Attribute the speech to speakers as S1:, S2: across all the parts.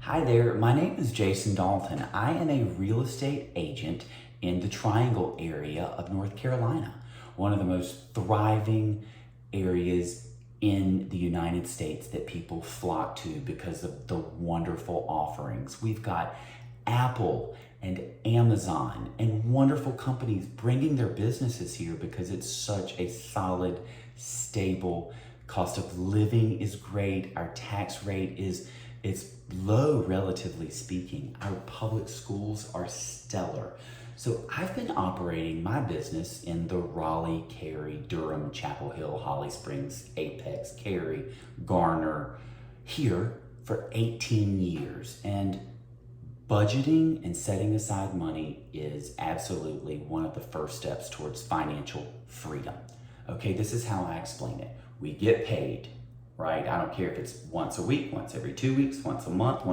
S1: Hi there, my name is Jason Dalton. I am a real estate agent in the Triangle area of North Carolina, one of the most thriving areas in the United States that people flock to because of the wonderful offerings. We've got Apple and Amazon and wonderful companies bringing their businesses here because it's such a solid, stable cost of living is great. Our tax rate it's low, relatively speaking. Our public schools are stellar. So I've been operating my business in the Raleigh, Cary, Durham, Chapel Hill, Holly Springs, Apex, Cary, Garner, here for 18 years. And budgeting and setting aside money is absolutely one of the first steps towards financial freedom. Okay, this is how I explain it. We get paid, right? I don't care if it's once a week, once every 2 weeks, once a month,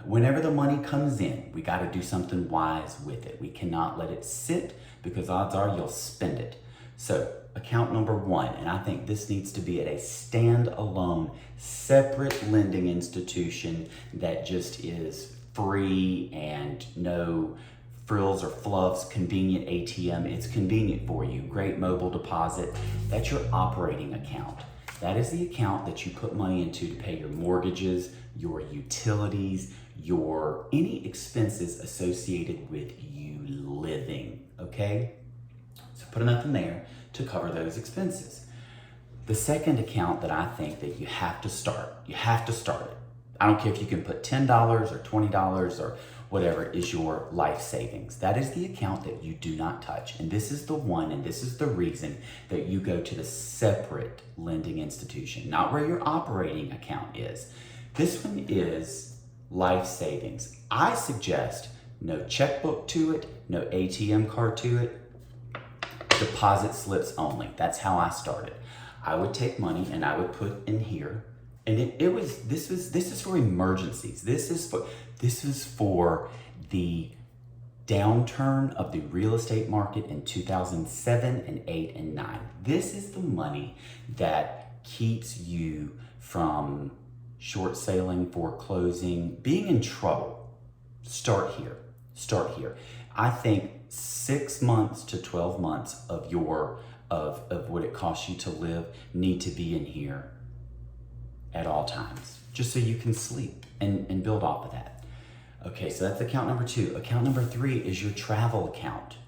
S1: whenever the money comes in, we got to do something wise with it. We cannot let it sit because odds are you'll spend it. So account number one, and I think this needs to be at a standalone, separate lending institution that just is free and no frills or fluffs, convenient ATM. It's convenient for you. Great mobile deposit. That's your operating account. That is the account that you put money into to pay your mortgages, your utilities, your any expenses associated with you living, okay? So put enough in there to cover those expenses. The second account that I think that you have to start it. I don't care if you can put $10 or $20 or whatever is your life savings. That is the account that you do not touch. And this is the one, and this is the reason that you go to the separate lending institution, not where your operating account is. This one is life savings. I suggest no checkbook to it, no ATM card to it, deposit slips only. That's how I started. I would take money and I would put in here. And this is for emergencies. This is for the downturn of the real estate market in 2007 and 8 and 9. This is the money that keeps you from short selling, foreclosing, being in trouble. Start here. I think 6 months to 12 months of what it costs you to live need to be in here at all times, just so you can sleep and build off of that. Okay, so that's account number two. Account number three is your travel account.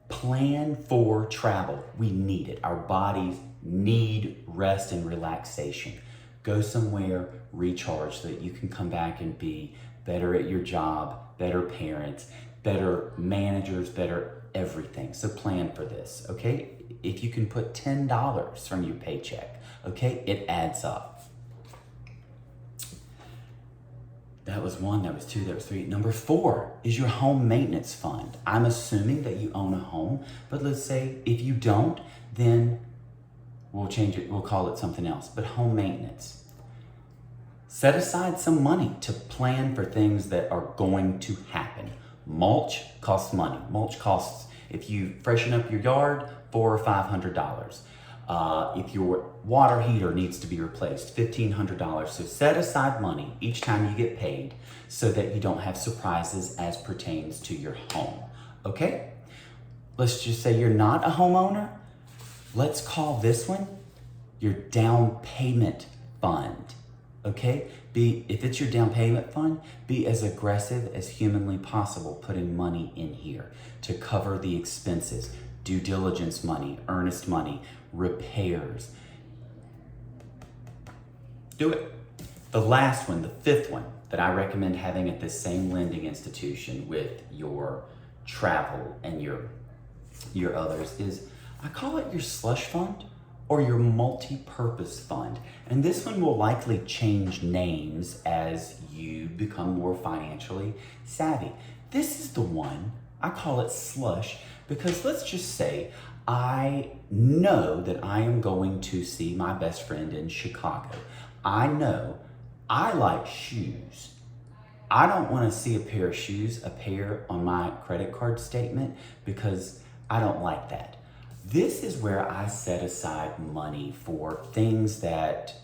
S1: Plan for travel. We need it. Our bodies need rest and relaxation. Go somewhere, recharge so that you can come back and be better at your job, better parents, better managers, better everything. So plan for this, okay? If you can put $10 from your paycheck, okay, it adds up. That was one, that was two, that was three. Number four is your home maintenance fund. I'm assuming that you own a home, but let's say if you don't, then we'll change it, we'll call it something else, but home maintenance. Set aside some money to plan for things that are going to happen. Mulch costs money. Mulch costs, if you freshen up your yard, $400 or $500. If your water heater needs to be replaced, $1,500. So set aside money each time you get paid so that you don't have surprises as pertains to your home, okay? Let's just say you're not a homeowner. Let's call this one your down payment fund, okay? If it's your down payment fund, be as aggressive as humanly possible putting money in here to cover the expenses. Due diligence money, earnest money, repairs. Do it. The last one, the fifth one that I recommend having at this same lending institution with your travel and your others is, I call it your slush fund or your multi-purpose fund. And this one will likely change names as you become more financially savvy. This is the one, I call it slush, because let's just say I know that I am going to see my best friend in Chicago. I know I like shoes. I don't want to see a pair of shoes appear on my credit card statement because I don't like that. This is where I set aside money for things that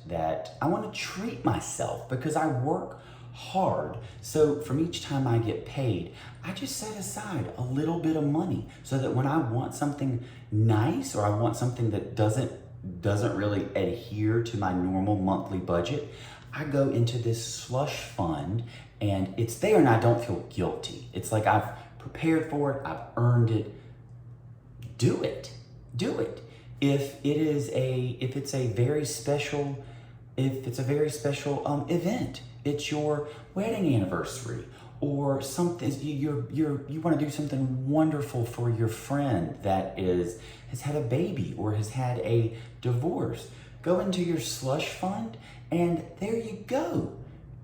S1: I want to treat myself because I work hard. So from each time I get paid, I just set aside a little bit of money so that when I want something nice or I want something that doesn't really adhere to my normal monthly budget, I go into this slush fund and it's there and I don't feel guilty. It's like I've prepared for it, I've earned it. Do it. Do it. If it's a very special event, it's your wedding anniversary or something, you want to do something wonderful for your friend that has had a baby or has had a divorce, go into your slush fund and there you go.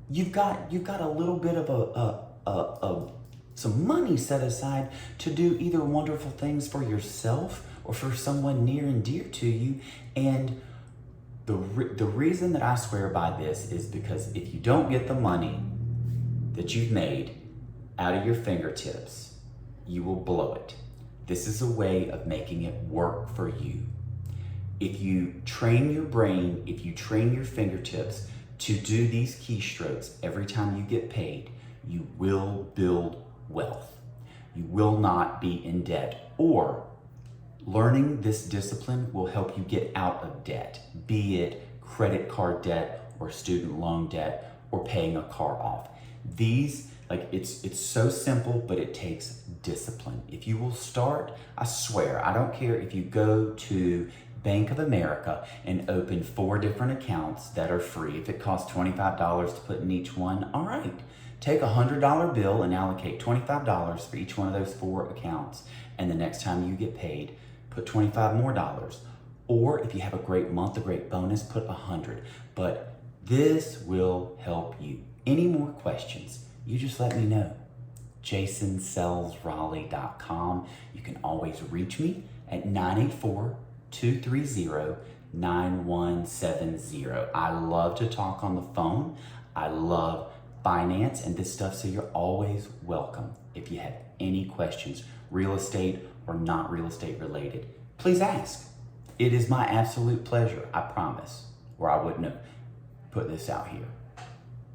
S1: You've got a little bit of some money set aside to do either wonderful things for yourself or for someone near and dear to you. And the reason that I swear by this is because if you don't get the money that you've made out of your fingertips, you will blow it. This is a way of making it work for you. If you train your brain, if you train your fingertips to do these keystrokes every time you get paid, you will build wealth. You will not be in debt, or learning this discipline will help you get out of debt, be it credit card debt or student loan debt or paying a car off. It's so simple, but it takes discipline. If you will start, I swear, I don't care if you go to Bank of America and open 4 different accounts that are free. If it costs $25 to put in each one, all right. Take a $100 bill and allocate $25 for each one of those 4 accounts. And the next time you get paid, put $25 more. Or if you have a great month, a great bonus, put 100. But this will help you. Any more questions, you just let me know. jasonsellsraleigh.com. You can always reach me at 984-230-9170. I love to talk on the phone. I love finance and this stuff, so you're always welcome. If you have any questions, real estate or not real estate related, please ask. It is my absolute pleasure, I promise, or I wouldn't have put this out here.